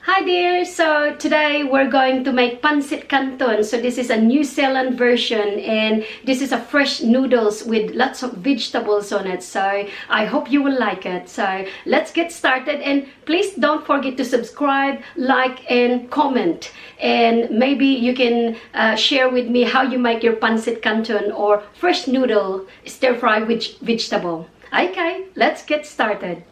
Hi dear, so today we're going to make Pancit Canton. So this is a New Zealand version and this is a fresh noodles with lots of vegetables on it. So I hope you will like it. So let's get started, and please don't forget to subscribe, like and comment. And maybe you can share with me how you make your Pancit Canton or fresh noodle stir fry with vegetable. Okay, let's get started.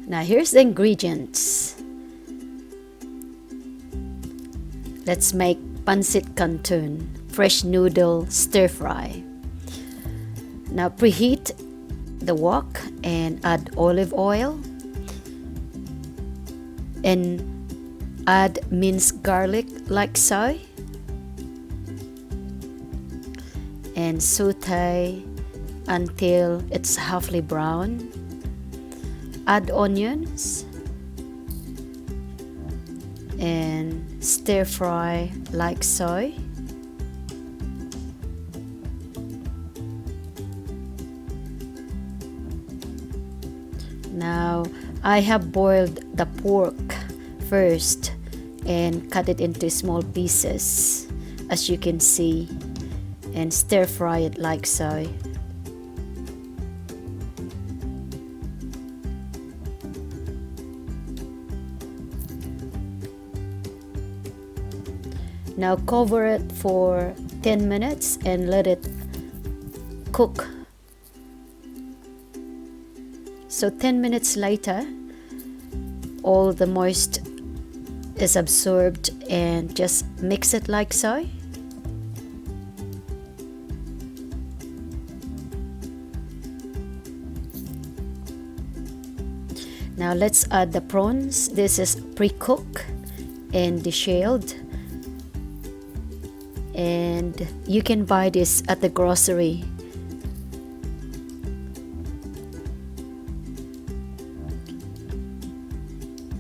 Now here's the ingredients. Let's make Pancit Canton, fresh noodle stir fry. Now preheat the wok and add olive oil and add minced garlic like so, and saute until it's halfly brown. Add onions and stir fry like so. Now I have boiled the pork first and cut it into small pieces, as you can see, and stir fry it like so. Now cover it for 10 minutes and let it cook. So 10 minutes later, all the moist is absorbed, and just mix it like so. Now let's add the prawns. This is pre-cooked and deshelled, and you can buy this at the grocery.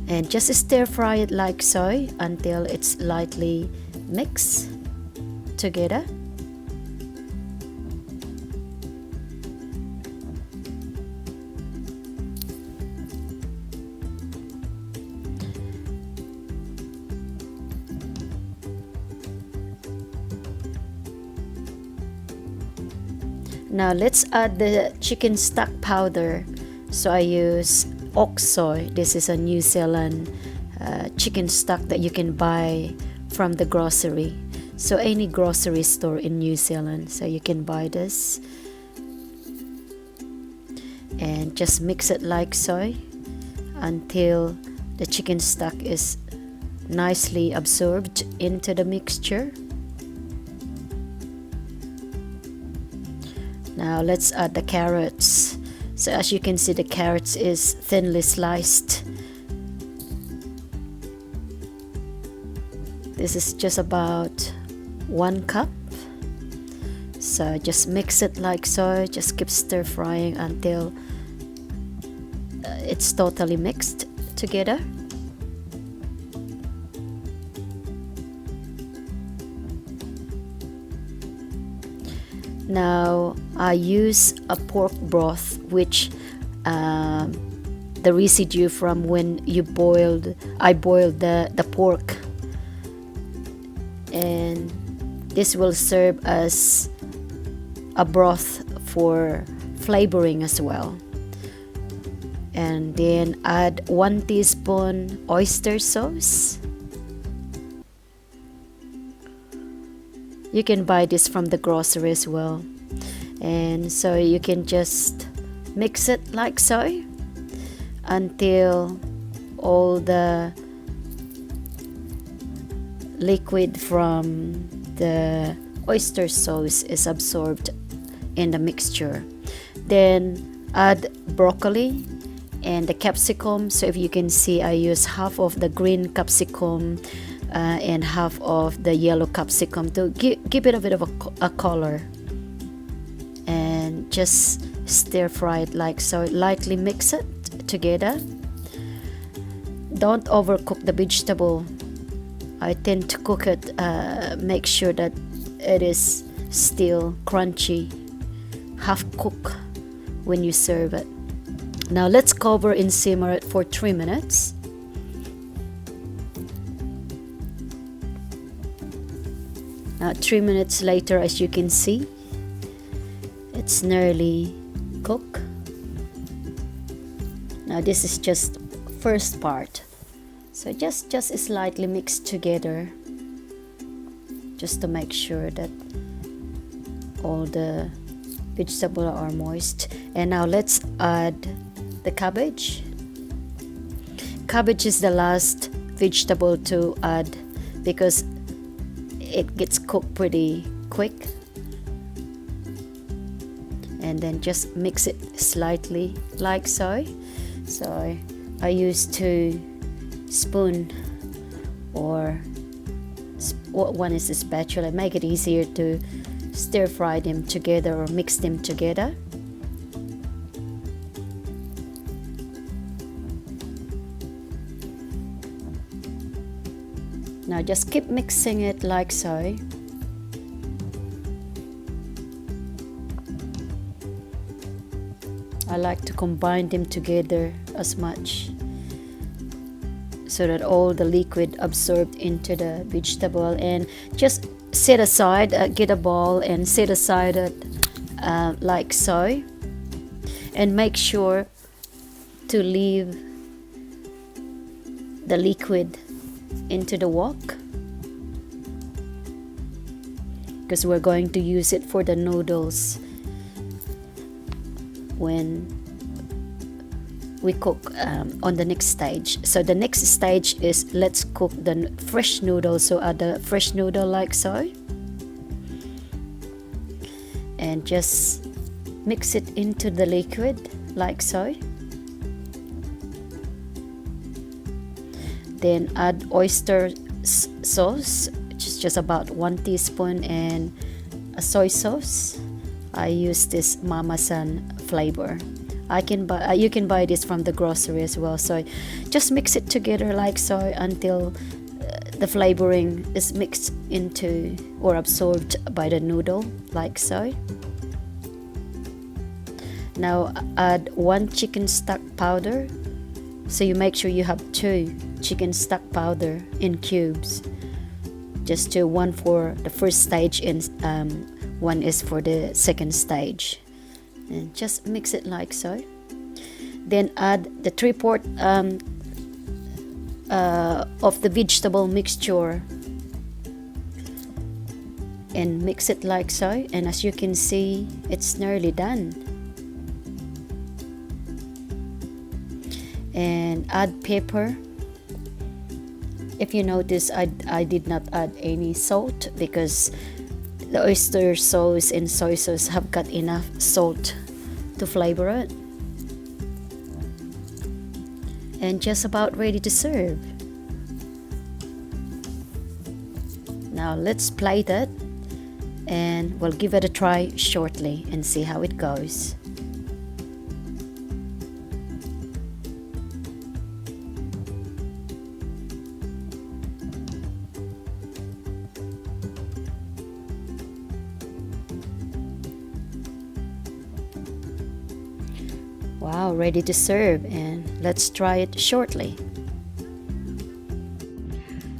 And just stir fry it like so until it's lightly mixed together. Now let's add the chicken stock powder. So I use ox soy. This is a New Zealand chicken stock that you can buy from the grocery. So any grocery store in New Zealand, so you can buy this. And just mix it like so until the chicken stock is nicely absorbed into the mixture. Now let's add the carrots. So as you can see, the carrots is thinly sliced. This is just about 1 cup. So just mix it like so. Just keep stir frying until it's totally mixed together. Now I use a pork broth, which the residue from when I boiled the pork, and this will serve as a broth for flavoring as well. And then add 1 teaspoon oyster sauce. You can buy this from the grocery as well. And so you can just mix it like so until all the liquid from the oyster sauce is absorbed in the mixture. Then add broccoli and the capsicum. So if you can see, I use half of the green capsicum and half of the yellow capsicum to give it a bit of a color, and just stir fry it like so. Lightly mix it together. Don't overcook the vegetable. I tend to cook it, make sure that it is still crunchy, half cooked when you serve it. Now let's cover and simmer it for 3 minutes. Now 3 minutes later, as you can see, it's nearly cooked. Now this is just first part, so just slightly mix together, just to make sure that all the vegetables are moist. And now let's add the cabbage. Cabbage is the last vegetable to add because it gets cooked pretty quick. And then just mix it slightly like so. So I use 2 spoons, or one is a spatula. Make it easier to stir fry them together or mix them together. Now just keep mixing it like so. I like to combine them together as much so that all the liquid absorbed into the vegetable, and just set aside, get a bowl and set aside it like so, and make sure to leave the liquid into the wok because we're going to use it for the noodles when we cook on the next stage. So the next stage is let's cook the fresh noodles. So add the fresh noodle like so, and just mix it into the liquid like so. Then add oyster sauce, which is just about 1 teaspoon, and a soy sauce. I use this Mama San flavor. You can buy this from the grocery as well. So just mix it together like so until the flavoring is mixed into or absorbed by the noodle like so. Now add 1 chicken stock powder. So you make sure you have 2 chicken stock powder in cubes. Just 1 for the first stage and 1 is for the second stage. And just mix it like so. Then add the 3/4 of the vegetable mixture and mix it like so. And as you can see, it's nearly done. And add pepper. If you notice, I did not add any salt because the oyster sauce and soy sauce have got enough salt to flavor it. And just about ready to serve. Now let's plate it and we'll give it a try shortly and see how it goes. Wow, ready to serve, and let's try it shortly.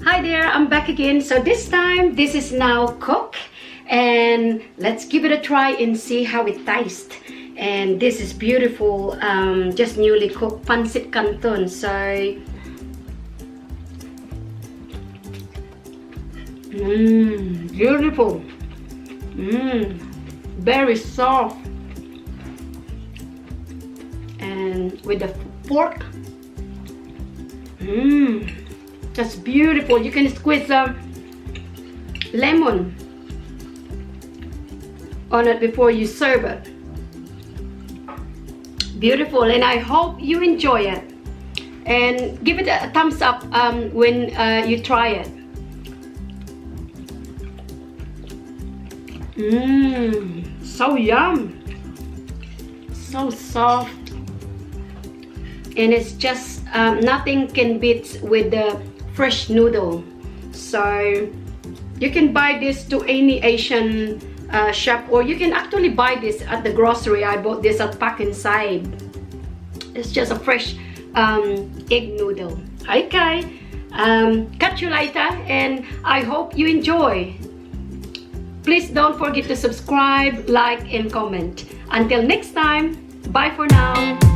Hi there, I'm back again. So this time, this is now cooked, and let's give it a try and see how it tastes. And this is beautiful, just newly cooked Pancit Canton. So, beautiful, very soft. And with the pork, just beautiful. You can squeeze a lemon on it before you serve it. Beautiful, and I hope you enjoy it. And give it a thumbs up when you try it. So yum, so soft. And it's just nothing can beat with the fresh noodle. So you can buy this to any Asian shop, or you can actually buy this at the grocery. I bought this at Pancit. It's just a fresh egg noodle. Okay, catch you later, and I hope you enjoy. Please don't forget to subscribe, like, and comment. Until next time, bye for now.